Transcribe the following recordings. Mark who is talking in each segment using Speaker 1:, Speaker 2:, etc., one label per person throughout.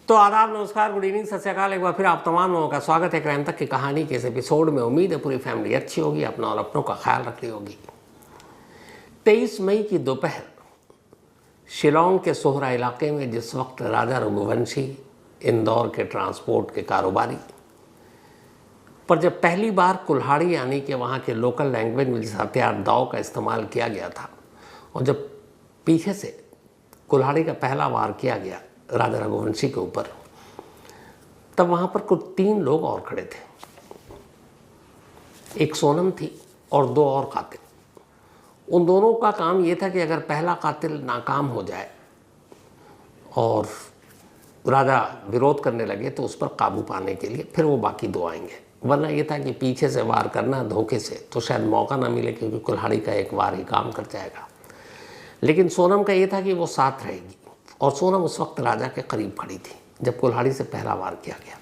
Speaker 1: तो आदाब, नमस्कार, गुड इवनिंग, सत श्री अकाल। एक बार फिर आप तमाम लोगों का स्वागत है क्राइम तक की कहानी के इस एपिसोड में। उम्मीद है पूरी फैमिली अच्छी होगी, अपना और अपनों का ख्याल रख रही होगी। 23 मई की दोपहर शिलोंग के सोहरा इलाके में जिस वक्त राजा रघुवंशी इंदौर के ट्रांसपोर्ट के कारोबारी पर जब पहली बार कुल्हाड़ी यानी कि वहाँ के लोकल लैंग्वेज में जिस हथियार दाव का इस्तेमाल किया गया था और जब पीछे से कुल्हाड़ी का पहला वार किया गया राजा रघुवंशी के ऊपर, तब वहाँ पर कुछ 3 लोग और खड़े थे। एक सोनम थी और 2 और कातिल। उन दोनों का काम ये था कि अगर पहला कातिल नाकाम हो जाए और राजा विरोध करने लगे तो उस पर काबू पाने के लिए फिर वो बाकी 2 आएंगे। वरना ये था कि पीछे से वार करना धोखे से तो शायद मौका ना मिले, क्योंकि कुल्हाड़ी का एक वार ही काम कर जाएगा। लेकिन सोनम का ये था कि वो साथ रहेगी और सोनम उस वक्त राजा के करीब खड़ी थी जब कुल्हाड़ी से पहला वार किया गया।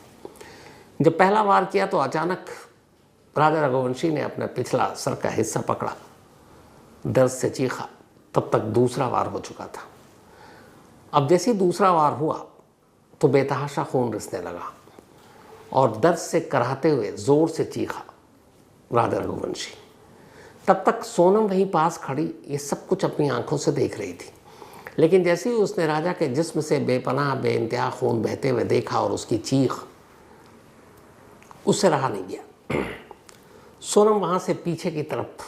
Speaker 1: जब पहला वार किया तो अचानक राजा रघुवंशी ने अपना पिछला सर का हिस्सा पकड़ा, दर्द से चीखा। तब तक दूसरा वार हो चुका था। अब जैसे ही दूसरा वार हुआ तो बेतहाशा खून रिसने लगा और दर्द से कराहते हुए ज़ोर से चीखा राजा रघुवंशी। तब तक सोनम वहीं पास खड़ी ये सब कुछ अपनी आंखों से देख रही थी। लेकिन जैसे ही उसने राजा के जिस्म से बेपनाह बेइंतहा खून बहते हुए देखा और उसकी चीख, उससे रहा नहीं गया। सोनम वहाँ से पीछे की तरफ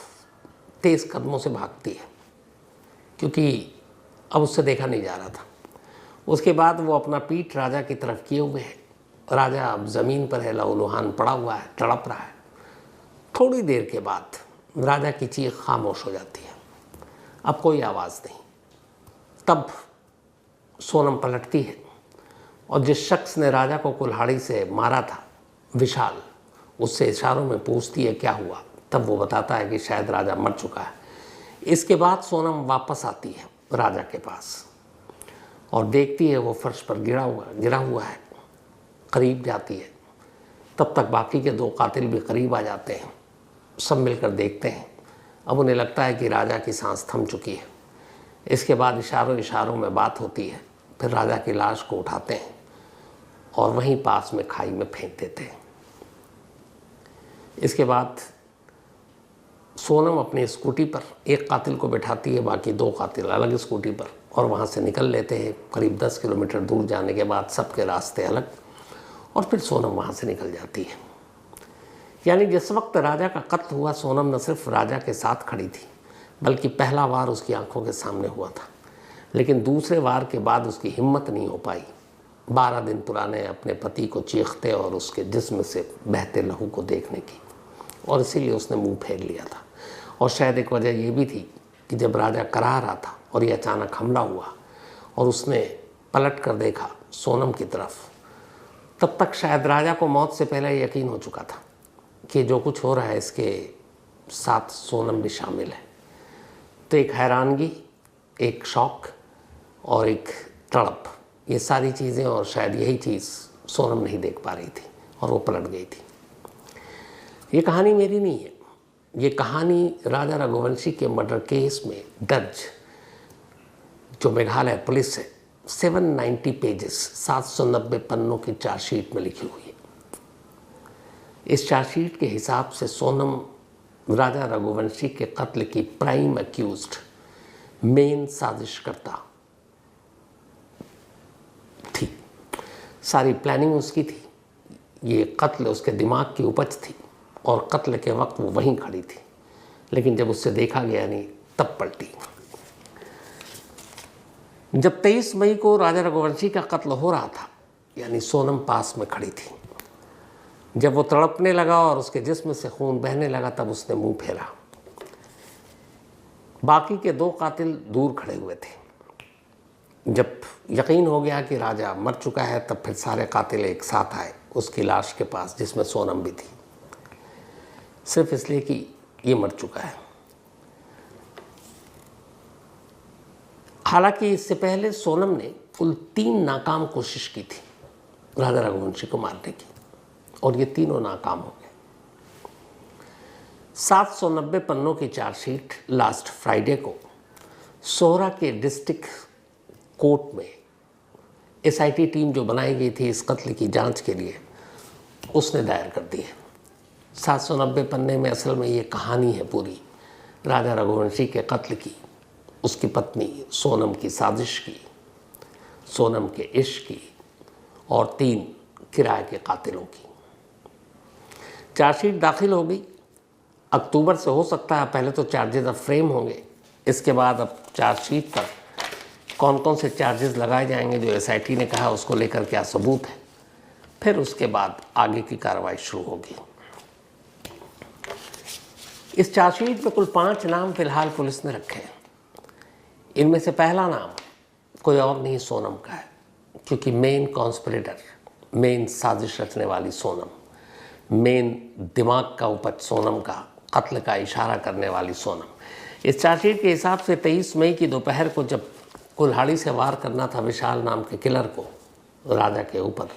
Speaker 1: तेज़ कदमों से भागती है, क्योंकि अब उससे देखा नहीं जा रहा था। उसके बाद वो अपना पीठ राजा की तरफ किए हुए है। राजा अब ज़मीन पर है, लहूलुहान पड़ा हुआ है, तड़प रहा है। थोड़ी देर के बाद राजा की चीख खामोश हो जाती है। अब कोई आवाज़ नहीं। तब सोनम पलटती है और जिस शख्स ने राजा को कुल्हाड़ी से मारा था, विशाल, उससे इशारों में पूछती है क्या हुआ। तब वो बताता है कि शायद राजा मर चुका है। इसके बाद सोनम वापस आती है राजा के पास और देखती है वो फर्श पर गिरा हुआ है। करीब जाती है। तब तक बाकी के 2 कातिल भी करीब आ जाते हैं। सब मिलकर देखते हैं। अब उन्हें लगता है कि राजा की सांस थम चुकी है। इसके बाद इशारों में बात होती है। फिर राजा की लाश को उठाते हैं और वहीं पास में खाई में फेंक देते हैं। इसके बाद सोनम अपनी स्कूटी पर एक कातिल को बैठाती है, बाकी 2 कातिल अलग स्कूटी पर, और वहाँ से निकल लेते हैं। करीब 10 किलोमीटर दूर जाने के बाद सबके रास्ते अलग और फिर सोनम वहाँ से निकल जाती है। यानी जिस वक्त राजा का कत्ल हुआ, सोनम न सिर्फ राजा के साथ खड़ी थी, बल्कि पहला वार उसकी आंखों के सामने हुआ था। लेकिन दूसरे वार के बाद उसकी हिम्मत नहीं हो पाई 12 दिन पुराने अपने पति को चीखते और उसके जिस्म से बहते लहू को देखने की, और इसीलिए उसने मुंह फेर लिया था। और शायद एक वजह यह भी थी कि जब राजा करा रहा था और ये अचानक हमला हुआ और उसने पलट कर देखा सोनम की तरफ, तब तक शायद राजा को मौत से पहले यकीन हो चुका था कि जो कुछ हो रहा है इसके साथ सोनम भी शामिल है। तो एक हैरानगी, एक शौक और एक तड़प, ये सारी चीज़ें, और शायद यही चीज़ सोनम नहीं देख पा रही थी और वो पलट गई थी। ये कहानी मेरी नहीं है। ये कहानी राजा रघुवंशी के मर्डर केस में दर्ज जो मेघालय पुलिस है 790 पेजेस 790 पन्नों की चार्जशीट में लिखी हुई है। इस चार्जशीट के हिसाब से सोनम राजा रघुवंशी के कत्ल की प्राइम अक्यूज्ड, मेन साजिशकर्ता थी। सारी प्लानिंग उसकी थी। ये कत्ल उसके दिमाग की उपज थी और कत्ल के वक्त वो वहीं खड़ी थी। लेकिन जब उससे देखा गया नहीं तब पलटी। जब 23 मई को राजा रघुवंशी का कत्ल हो रहा था, यानी सोनम पास में खड़ी थी। जब वो तड़पने लगा और उसके जिस्म से खून बहने लगा, तब उसने मुंह फेरा। बाकी के 2 कातिल दूर खड़े हुए थे। जब यकीन हो गया कि राजा मर चुका है, तब फिर सारे कातिल एक साथ आए उसकी लाश के पास, जिसमें सोनम भी थी, सिर्फ इसलिए कि ये मर चुका है। हालांकि इससे पहले सोनम ने कुल 3 नाकाम कोशिश की थी राजा रघुवंशी को मारने की, और ये तीनों नाकाम हो गए। 790 पन्नों की चार्जशीट लास्ट फ्राइडे को सोहरा के डिस्ट्रिक्ट कोर्ट में SIT टीम जो बनाई गई थी इस कत्ल की जांच के लिए, उसने दायर कर दी है। 790 पन्ने में असल में ये कहानी है पूरी राजा रघुवंशी के कत्ल की, उसकी पत्नी सोनम की साजिश की, सोनम के इश्क की और 3 किराए के कातिलों की। चार्जशीट दाखिल हो गई, अक्टूबर से हो सकता है पहले तो चार्जेस अब फ्रेम होंगे, इसके बाद अब चार्जशीट पर कौन कौन से चार्जेस लगाए जाएंगे जो SIT ने कहा उसको लेकर क्या सबूत है, फिर उसके बाद आगे की कार्रवाई शुरू होगी। इस चार्जशीट में कुल 5 नाम फिलहाल पुलिस ने रखे हैं। इनमें से पहला नाम कोई और नहीं सोनम का है, क्योंकि मेन कॉन्स्पिरेटर, मेन साजिश रचने वाली सोनम, मेन दिमाग का उपज सोनम का, कत्ल का इशारा करने वाली सोनम। इस चार्जशीट के हिसाब से 23 मई की दोपहर को जब कुल्हाड़ी से वार करना था विशाल नाम के किलर को राजा के ऊपर,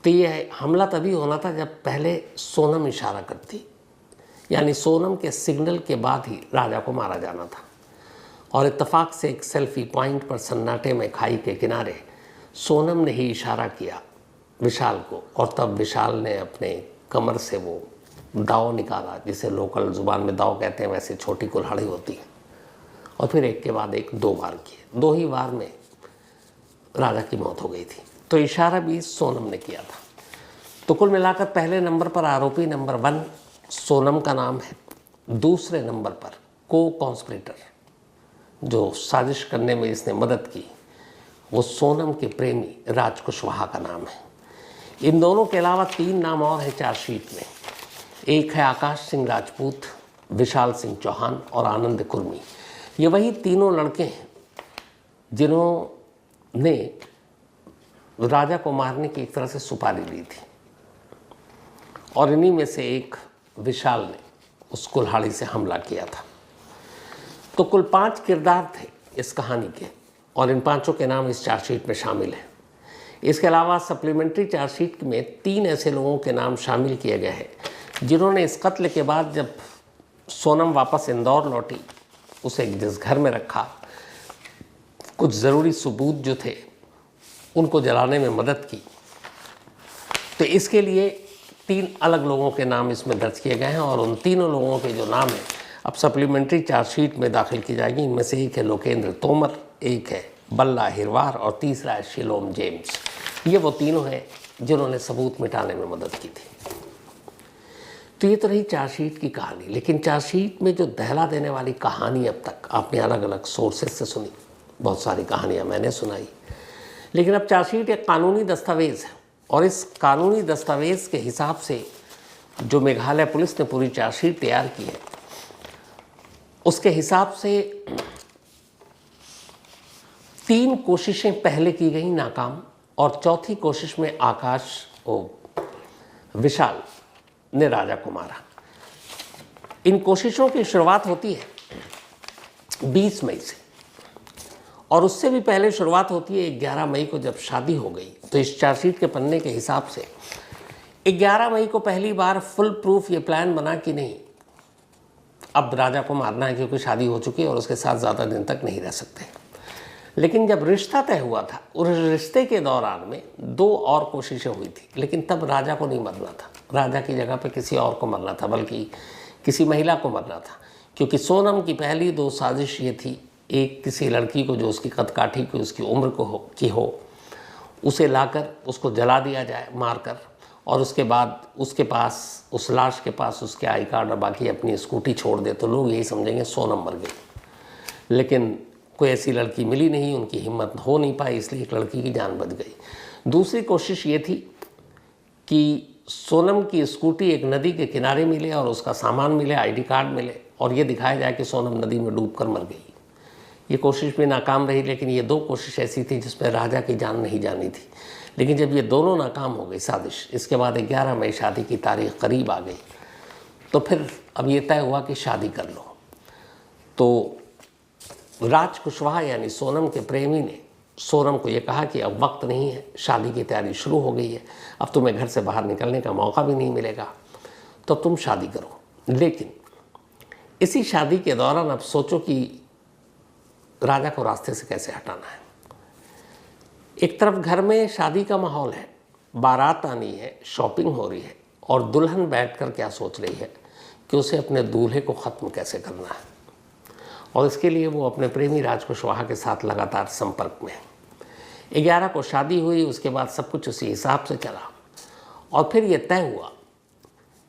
Speaker 1: तो ये हमला तभी होना था जब पहले सोनम इशारा करती, यानी सोनम के सिग्नल के बाद ही राजा को मारा जाना था। और इत्तेफाक से एक सेल्फी पॉइंट पर सन्नाटे में खाई के किनारे सोनम ने ही इशारा किया विशाल को, और तब विशाल ने अपने कमर से वो दाव निकाला, जिसे लोकल ज़ुबान में दाव कहते हैं, वैसे छोटी कुल्हाड़ी होती है, और फिर एक के बाद एक 2 बार किए। 2 ही बार में राजा की मौत हो गई थी। तो इशारा भी सोनम ने किया था। तो कुल मिलाकर पहले नंबर पर आरोपी नंबर 1 सोनम का नाम है। दूसरे नंबर पर को कॉन्स्पिरेटर जो साजिश करने में इसने मदद की, वो सोनम के प्रेमी राज कुशवाहा का नाम है। इन दोनों के अलावा 3 नाम और हैं चार्जशीट में। एक है आकाश सिंह राजपूत, विशाल सिंह चौहान और आनंद कुर्मी। ये वही तीनों लड़के हैं जिन्होंने राजा को मारने की एक तरह से सुपारी ली थी, और इन्हीं में से एक विशाल ने उस कुल्हाड़ी से हमला किया था। तो कुल 5 किरदार थे इस कहानी के, और इन 5 के नाम इस चार्जशीट में शामिल हैं। इसके अलावा सप्लीमेंट्री चार्जशीट में 3 ऐसे लोगों के नाम शामिल किए गए हैं जिन्होंने इस कत्ल के बाद जब सोनम वापस इंदौर लौटी, उसे जिस घर में रखा, कुछ ज़रूरी सबूत जो थे उनको जलाने में मदद की। तो इसके लिए 3 अलग लोगों के नाम इसमें दर्ज किए गए हैं, और उन तीनों लोगों के जो नाम हैं अब सप्लीमेंट्री चार्जशीट में दाखिल की जाएगी। इनमें से एक है लोकेंद्र तोमर, एक है बल्ला हिरवार और तीसरा है शिलोम जेम्स। ये वो तीनों हैं जिन्होंने सबूत मिटाने में मदद की थी। तो ये तो रही चार्जशीट की कहानी। लेकिन चार्जशीट में जो दहला देने वाली कहानी अब तक आपने अलग अलग सोर्सेज से सुनी, बहुत सारी कहानियाँ मैंने सुनाई, लेकिन अब चार्जशीट एक कानूनी दस्तावेज़ है, और इस कानूनी दस्तावेज़ के हिसाब से जो मेघालय पुलिस ने पूरी चार्जशीट तैयार की है, उसके हिसाब से 3 कोशिशें पहले की गई नाकाम, और चौथी कोशिश में विशाल ने राजा को मारा। इन कोशिशों की शुरुआत होती है 20 मई से, और उससे भी पहले शुरुआत होती है 11 मई को जब शादी हो गई। तो इस चार्जशीट के पन्ने के हिसाब से 11 मई को पहली बार फुल प्रूफ ये प्लान बना कि नहीं, अब राजा को मारना है, क्योंकि शादी हो चुकी है और उसके साथ ज़्यादा दिन तक नहीं रह सकते। लेकिन जब रिश्ता तय हुआ था, उस रिश्ते के दौरान में 2 और कोशिशें हुई थी, लेकिन तब राजा को नहीं मरना था, राजा की जगह पे किसी और को मरना था, बल्कि किसी महिला को मरना था। क्योंकि सोनम की पहली 2 साजिश ये थी, एक किसी लड़की को जो उसकी कदकाठी की उसकी उम्र हो उसे लाकर उसको जला दिया जाए मारकर, और उसके बाद उसके पास, उस लाश के पास उसके आई कार्ड और बाकी अपनी स्कूटी छोड़ दे, तो लोग यही समझेंगे सोनम मर गई। लेकिन कोई ऐसी लड़की मिली नहीं, उनकी हिम्मत हो नहीं पाई, इसलिए एक लड़की की जान बच गई। दूसरी कोशिश ये थी कि सोनम की स्कूटी एक नदी के किनारे मिले और उसका सामान मिले, आईडी कार्ड मिले, और ये दिखाया जाए कि सोनम नदी में डूबकर मर गई। ये कोशिश भी नाकाम रही, लेकिन ये 2 कोशिश ऐसी थी जिसमें राजा की जान नहीं जानी थी। लेकिन जब ये दोनों नाकाम हो गई साजिश, इसके बाद 11 मई शादी की तारीख करीब आ गई, तो फिर अब ये तय हुआ कि शादी कर लो। तो राज कुशवाहा यानी सोनम के प्रेमी ने सोनम को ये कहा कि अब वक्त नहीं है, शादी की तैयारी शुरू हो गई है, अब तुम्हें घर से बाहर निकलने का मौका भी नहीं मिलेगा, तो तुम शादी करो। लेकिन इसी शादी के दौरान अब सोचो कि राजा को रास्ते से कैसे हटाना है। एक तरफ घर में शादी का माहौल है, बारात आनी है, शॉपिंग हो रही है और दुल्हन बैठकर क्या सोच रही है कि उसे अपने दूल्हे को ख़त्म कैसे करना है, और इसके लिए वो अपने प्रेमी राज कुशवाहा के साथ लगातार संपर्क में है। 11 को शादी हुई, उसके बाद सब कुछ उसी हिसाब से चला और फिर ये तय हुआ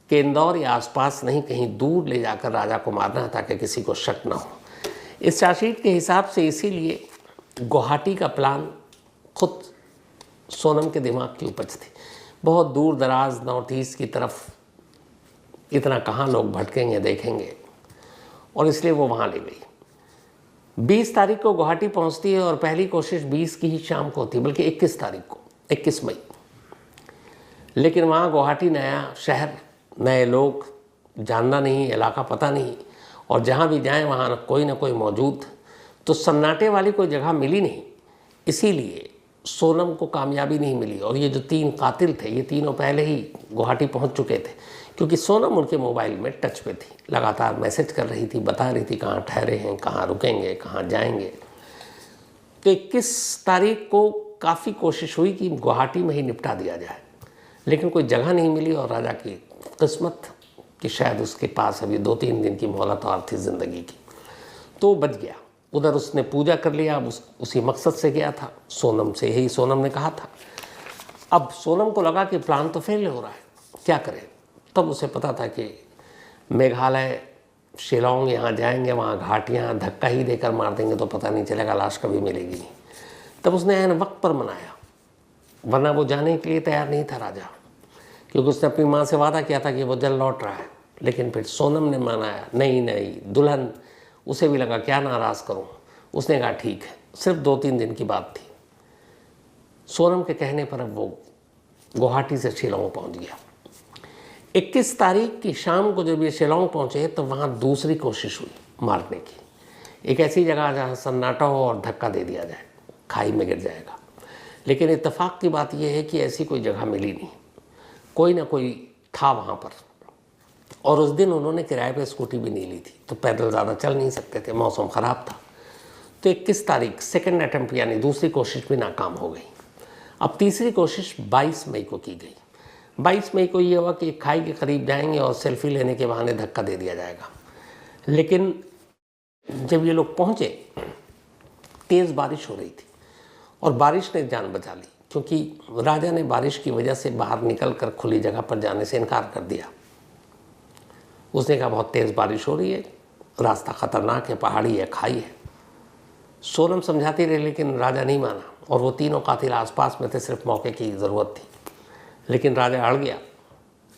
Speaker 1: कि इंदौर या आसपास नहीं, कहीं दूर ले जाकर राजा को मारना ताकि किसी को शक ना हो। इस चार्जशीट के हिसाब से इसीलिए गुवाहाटी का प्लान खुद सोनम के दिमाग की उपज थी। बहुत दूर दराज नॉर्थ ईस्ट की तरफ इतना कहाँ लोग भटकेंगे देखेंगे, और इसलिए वो वहाँ ले गई। 20 तारीख को गुवाहाटी पहुँचती है और पहली कोशिश 20 की ही शाम को होती है, बल्कि 21 तारीख को, 21 मई। लेकिन वहाँ गुवाहाटी नया शहर, नए लोग, जानना नहीं, इलाका पता नहीं, और जहाँ भी जाएं वहाँ कोई ना कोई मौजूद, तो सन्नाटे वाली कोई जगह मिली नहीं। इसीलिए सोनम को कामयाबी नहीं मिली। और ये जो 3 कातिल थे, ये तीनों पहले ही गुवाहाटी पहुँच चुके थे, क्योंकि सोनम उनके मोबाइल में टच पे थी, लगातार मैसेज कर रही थी, बता रही थी कहाँ ठहरे हैं, कहाँ रुकेंगे, कहाँ जाएंगे। तो 21 तारीख को काफ़ी कोशिश हुई कि गुवाहाटी में ही निपटा दिया जाए, लेकिन कोई जगह नहीं मिली और राजा की किस्मत कि शायद उसके पास अभी 2-3 दिन की मोहलत और थी ज़िंदगी की, तो बच गया। उधर उसने पूजा कर लिया, अब उसी मकसद से गया था, सोनम से यही सोनम ने कहा था। अब सोनम को लगा कि प्लान तो फेल हो रहा है, क्या करें। तब उसे पता था कि मेघालय, शिलोंग यहाँ जाएंगे, वहाँ घाटियाँ, धक्का ही देकर मार देंगे तो पता नहीं चलेगा, लाश कभी मिलेगी नहीं। तब उसने ऐन वक्त पर मनाया, वरना वो जाने के लिए तैयार नहीं था राजा, क्योंकि उसने अपनी माँ से वादा किया था कि वो जल्द लौट रहा है। लेकिन फिर सोनम ने मनाया, नहीं दुल्हन, उसे भी लगा क्या नाराज़ करूं। उसने कहा ठीक है, सिर्फ 2-3 दिन की बात थी। सोनम के कहने पर अब वो गुवाहाटी से शिलोंग पहुंच गया। 21 तारीख की शाम को जब ये शिलोंग पहुंचे तो वहाँ दूसरी कोशिश हुई मारने की, एक ऐसी जगह जहाँ सन्नाटा हो और धक्का दे दिया जाए, खाई में गिर जाएगा। लेकिन इत्तेफाक की बात यह है कि ऐसी कोई जगह मिली नहीं, कोई ना कोई था वहाँ पर। और उस दिन उन्होंने किराए पे स्कूटी भी नहीं ली थी, तो पैदल ज़्यादा चल नहीं सकते थे, मौसम ख़राब था। तो 21 तारीख सेकंड अटेम्प्ट यानी दूसरी कोशिश भी नाकाम हो गई। अब तीसरी कोशिश 22 मई को की गई। 22 मई को ये हुआ कि खाई के करीब जाएंगे और सेल्फी लेने के बहाने धक्का दे दिया जाएगा। लेकिन जब ये लोग पहुँचे, तेज़ बारिश हो रही थी और बारिश ने जान बचा ली, क्योंकि राजा ने बारिश की वजह से बाहर निकलकर खुली जगह पर जाने से इनकार कर दिया। उसने कहा बहुत तेज़ बारिश हो रही है, रास्ता ख़तरनाक है, पहाड़ी है, खाई है। सोनम समझाती रही, लेकिन राजा नहीं माना, और वो तीनों कातिल आसपास में थे, सिर्फ मौके की ज़रूरत थी। लेकिन राजा अड़ गया,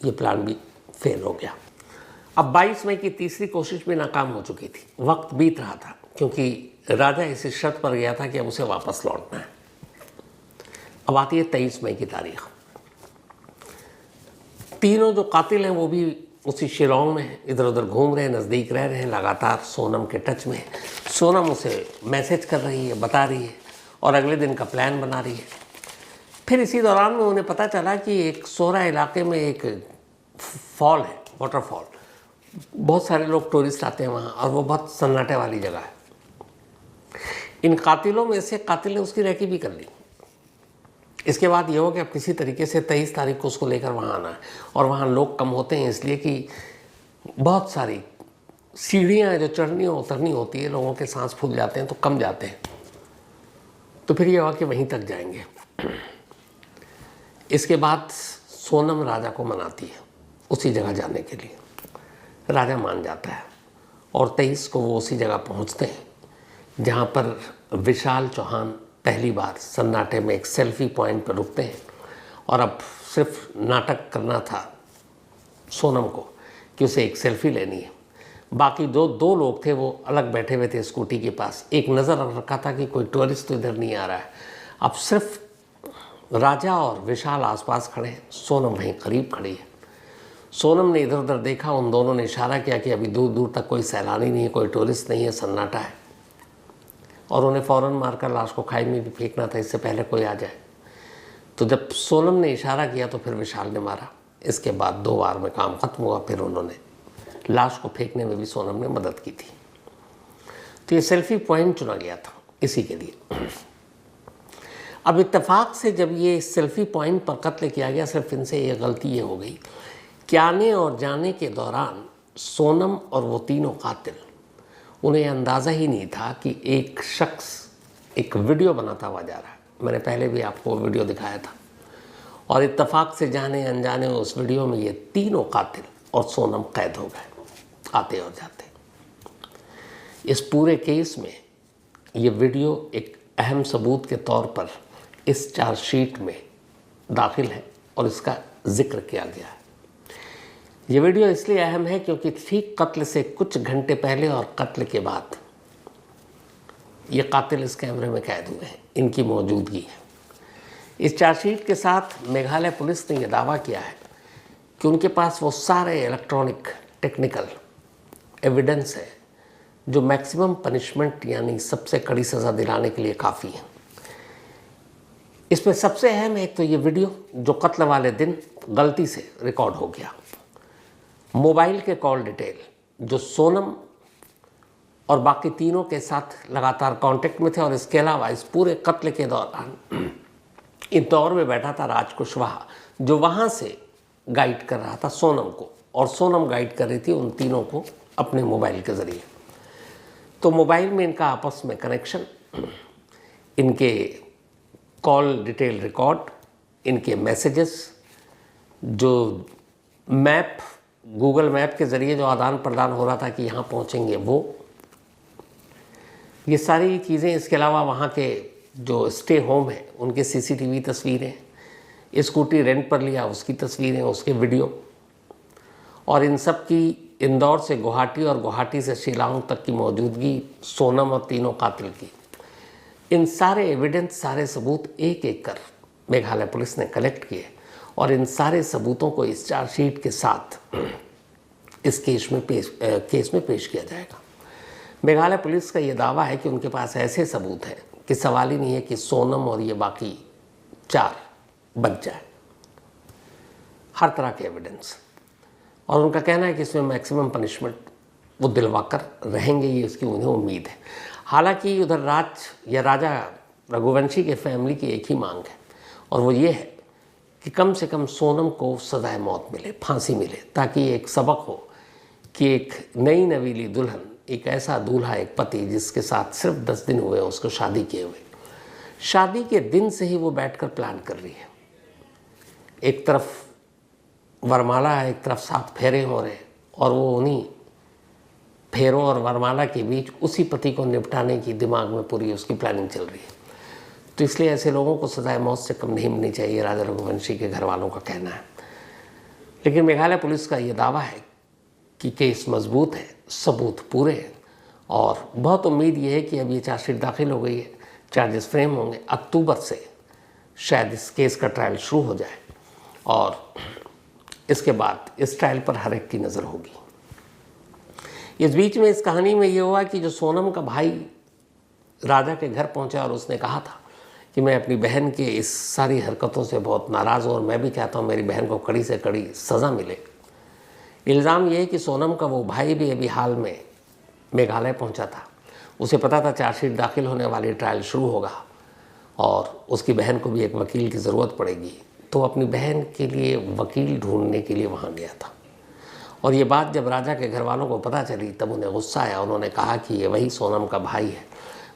Speaker 1: ये प्लान भी फेल हो गया। अब 22 मई की तीसरी कोशिश भी नाकाम हो चुकी थी। वक्त बीत रहा था, क्योंकि राजा इसी शर्त पर गया था कि अब उसे वापस लौटना है। अब आती है 23 मई की तारीख। तीनों जो कातिल हैं वो भी उसी शिलोंग में इधर उधर घूम रहे हैं, नज़दीक रह रहे हैं, लगातार सोनम के टच में है। सोनम उसे मैसेज कर रही है, बता रही है, और अगले दिन का प्लान बना रही है। फिर इसी दौरान में उन्हें पता चला कि एक सोहरा इलाके में एक फॉल है, वाटरफॉल। बहुत सारे लोग टूरिस्ट आते हैं वहाँ, और वो बहुत सन्नाटे वाली जगह है। इन कातिलों में से कातिल ने उसकी रेकी भी कर ली। इसके बाद ये हो कि अब किसी तरीके से 23 तारीख को उसको लेकर वहाँ आना है, और वहाँ लोग कम होते हैं इसलिए कि बहुत सारी सीढ़ियाँ जो चढ़नी और उतरनी होती है, लोगों के सांस फूल जाते हैं तो कम जाते हैं। तो फिर ये हुआ कि वहीं तक जाएंगे। इसके बाद सोनम राजा को मनाती है उसी जगह जाने के लिए। राजा मान जाता है और 23 को वो उसी जगह पहुँचते हैं जहाँ पर विशाल चौहान पहली बार सन्नाटे में एक सेल्फी पॉइंट पर रुकते हैं। और अब सिर्फ नाटक करना था सोनम को कि उसे एक सेल्फी लेनी है। बाकी दो लोग थे वो अलग बैठे हुए थे स्कूटी के पास। एक नज़र रखा था कि कोई टूरिस्ट तो इधर नहीं आ रहा है। अब सिर्फ राजा और विशाल आसपास खड़े हैं, सोनम वहीं करीब खड़ी है। सोनम ने इधर उधर देखा, उन दोनों ने इशारा किया कि अभी दूर दूर तक कोई सैलानी नहीं है, कोई टूरिस्ट नहीं है, सन्नाटा है। और उन्हें फ़ौरन मारकर लाश को खाई में भी फेंकना था, इससे पहले कोई आ जाए। तो जब सोनम ने इशारा किया तो फिर विशाल ने मारा। इसके बाद 2 बार में काम ख़त्म हुआ। फिर उन्होंने लाश को फेंकने में भी सोनम ने मदद की थी। तो ये सेल्फी पॉइंट चुना गया था इसी के लिए। अब इत्तेफाक से जब ये सेल्फी पॉइंट पर कत्ल किया गया, सिर्फ इनसे ये गलती ये हो गई कि आने और जाने के दौरान सोनम और वो तीनों कातिल, उन्हें अंदाज़ा ही नहीं था कि एक शख्स एक वीडियो बनाता हुआ जा रहा है। मैंने पहले भी आपको वीडियो दिखाया था, और इत्तेफाक से जाने अनजाने उस वीडियो में ये तीनों कातिल और सोनम कैद हो गए आते और जाते। इस पूरे केस में ये वीडियो एक अहम सबूत के तौर पर इस चार्जशीट में दाखिल है और इसका जिक्र किया गया है। ये वीडियो इसलिए अहम है क्योंकि ठीक कत्ल से कुछ घंटे पहले और कत्ल के बाद ये कातिल इस कैमरे में कैद हुए हैं, इनकी मौजूदगी है। इस चार्जशीट के साथ मेघालय पुलिस ने यह दावा किया है कि उनके पास वो सारे इलेक्ट्रॉनिक टेक्निकल एविडेंस है जो मैक्सिमम पनिशमेंट यानी सबसे कड़ी सज़ा दिलाने के लिए काफ़ी है। इसमें सबसे अहम है एक तो ये वीडियो जो कत्ल वाले दिन गलती से रिकॉर्ड हो गया, मोबाइल के कॉल डिटेल जो सोनम और बाकी तीनों के साथ लगातार कांटेक्ट में थे, और इसके अलावा इस पूरे कत्ल के दौरान इंदौर में बैठा था राज कुशवाहा जो वहाँ से गाइड कर रहा था सोनम को, और सोनम गाइड कर रही थी उन तीनों को अपने मोबाइल के ज़रिए। तो मोबाइल में इनका आपस में कनेक्शन, इनके कॉल डिटेल रिकॉर्ड, इनके मैसेजेस, जो मैप गूगल मैप के ज़रिए जो आदान प्रदान हो रहा था कि यहाँ पहुँचेंगे वो, ये सारी चीज़ें। इसके अलावा वहाँ के जो स्टे होम है उनके सीसीटीवी तस्वीरें, स्कूटी रेंट पर लिया उसकी तस्वीरें, उसके वीडियो, और इन सब की इंदौर से गुवाहाटी और गुवाहाटी से शिलांग तक की मौजूदगी सोनम और तीनों कातिल की, इन सारे एविडेंस, सारे सबूत एक एक कर मेघालय पुलिस ने कलेक्ट किए, और इन सारे सबूतों को इस चार्जशीट के साथ इस केस में पेश किया जाएगा। मेघालय पुलिस का ये दावा है कि उनके पास ऐसे सबूत हैं कि सवाल ही नहीं है कि सोनम और ये बाकी चार बच जाए, हर तरह के एविडेंस, और उनका कहना है कि इसमें मैक्सिमम पनिशमेंट वो दिलवाकर रहेंगे, ये इसकी उन्हें उम्मीद है। हालांकि उधर राजा रघुवंशी के फैमिली की एक ही मांग है, और वो ये है कि कम से कम सोनम को सजाए मौत मिले, फांसी मिले, ताकि एक सबक हो कि एक नई नवीली दुल्हन, एक ऐसा दूल्हा, एक पति जिसके साथ सिर्फ 10 दिन हुए उसको शादी किए हुए, शादी के दिन से ही वो बैठकर प्लान कर रही है। एक तरफ वरमाला है, एक तरफ 7 फेरे हो रहे, और वो उन्हीं फेरों और वरमाला के बीच उसी पति को निपटाने की दिमाग में पूरी उसकी प्लानिंग चल रही है। तो इसलिए ऐसे लोगों को सजाए मौत से कम नहीं मिलनी चाहिए, राजा रघुवंशी के घर वालों का कहना है। लेकिन मेघालय पुलिस का ये दावा है कि केस मजबूत है, सबूत पूरे हैं, और बहुत उम्मीद ये है कि अब ये चार्जशीट दाखिल हो गई है, चार्जेस फ्रेम होंगे, अक्टूबर से शायद इस केस का ट्रायल शुरू हो जाए, और इसके बाद इस ट्रायल पर हर एक की नज़र होगी। इस बीच में इस कहानी में ये हुआ कि जो सोनम का भाई राजा के घर पहुंचा और उसने कहा था कि मैं अपनी बहन के इस सारी हरकतों से बहुत नाराज़ हूँ और मैं भी चाहता हूँ मेरी बहन को कड़ी से कड़ी सज़ा मिले। इल्ज़ाम ये है कि सोनम का वो भाई भी अभी हाल में मेघालय पहुंचा था, उसे पता था चार्जशीट दाखिल होने वाली, ट्रायल शुरू होगा और उसकी बहन को भी एक वकील की ज़रूरत पड़ेगी, तो अपनी बहन के लिए वकील ढूंढने के लिए वहाँ गया था। और ये बात जब राजा के घर वालों को पता चली तब उन्हें गुस्सा आया। उन्होंने कहा कि ये वही सोनम का भाई है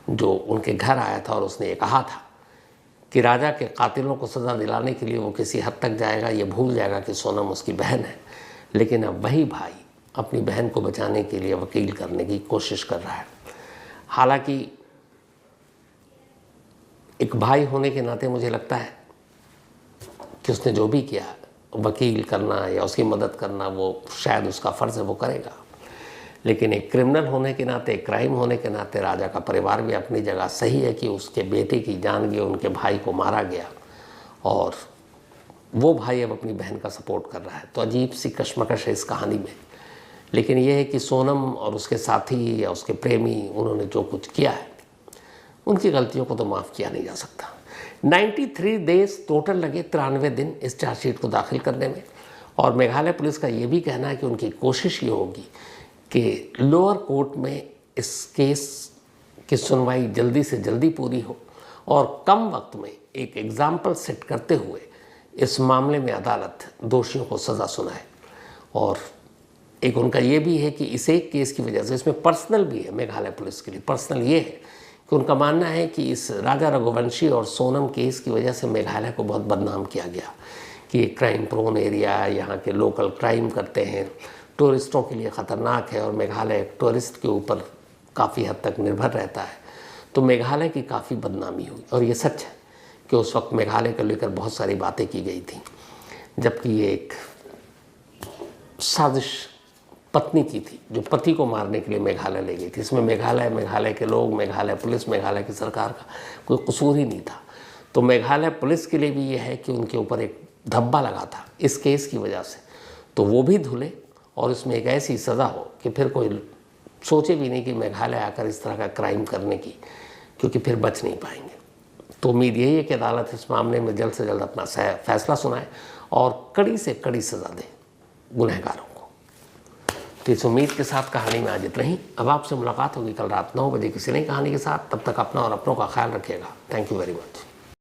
Speaker 1: जो उनके घर आया था और उसने ये कहा था कि राजा के कातिलों को सज़ा दिलाने के लिए वो किसी हद तक जाएगा, ये भूल जाएगा कि सोनम उसकी बहन है। लेकिन अब वही भाई अपनी बहन को बचाने के लिए वकील करने की कोशिश कर रहा है। हालांकि एक भाई होने के नाते मुझे लगता है कि उसने जो भी किया, वकील करना या उसकी मदद करना, वो शायद उसका फ़र्ज़ है, वो करेगा। लेकिन एक क्रिमिनल होने के नाते, एक क्राइम होने के नाते राजा का परिवार भी अपनी जगह सही है कि उसके बेटे की जान गई, उनके भाई को मारा गया और वो भाई अब अपनी बहन का सपोर्ट कर रहा है। तो अजीब सी कश्मकश है इस कहानी में। लेकिन यह है कि सोनम और उसके साथी या उसके प्रेमी, उन्होंने जो कुछ किया है, उनकी गलतियों को तो माफ़ किया नहीं जा सकता। 93 डेज टोटल लगे, 93 दिन इस चार्जशीट को दाखिल करने में। और मेघालय पुलिस का ये भी कहना है कि उनकी कोशिश ये होगी कि लोअर कोर्ट में इस केस की सुनवाई जल्दी से जल्दी पूरी हो और कम वक्त में एक एग्जाम्पल सेट करते हुए इस मामले में अदालत दोषियों को सज़ा सुनाए। और एक उनका ये भी है कि इस एक केस की वजह से, इसमें पर्सनल भी है मेघालय पुलिस के लिए, पर्सनल ये है कि उनका मानना है कि इस राजा रघुवंशी और सोनम केस की वजह से मेघालय को बहुत बदनाम किया गया कि एक क्राइम प्रोन एरिया है, यहाँ के लोकल क्राइम करते हैं, टूरिस्टों के लिए ख़तरनाक है और मेघालय टूरिस्ट के ऊपर काफ़ी हद तक निर्भर रहता है। तो मेघालय की काफ़ी बदनामी हुई। और ये सच है कि उस वक्त मेघालय को लेकर बहुत सारी बातें की गई थी, जबकि ये एक साजिश पत्नी की थी जो पति को मारने के लिए मेघालय ले गई थी। इसमें मेघालय के लोग, मेघालय पुलिस, मेघालय की सरकार का कोई कसूर ही नहीं था। तो मेघालय पुलिस के लिए भी ये है कि उनके ऊपर एक धब्बा लगा था इस केस की वजह से, तो वो भी धुले और इसमें एक ऐसी सज़ा हो कि फिर कोई सोचे भी नहीं कि मेघालय आकर इस तरह का क्राइम करने की, क्योंकि फिर बच नहीं पाएंगे। तो उम्मीद यही है कि अदालत इस मामले में जल्द से जल्द अपना फैसला सुनाए और कड़ी से कड़ी सज़ा दे गुनहगारों को। तो इस उम्मीद के साथ कहानी में आज इतना ही। अब आपसे मुलाकात होगी कल रात 9 बजे किसी नई कहानी के साथ। तब तक अपना और अपनों का ख्याल रखिएगा। Thank you very much.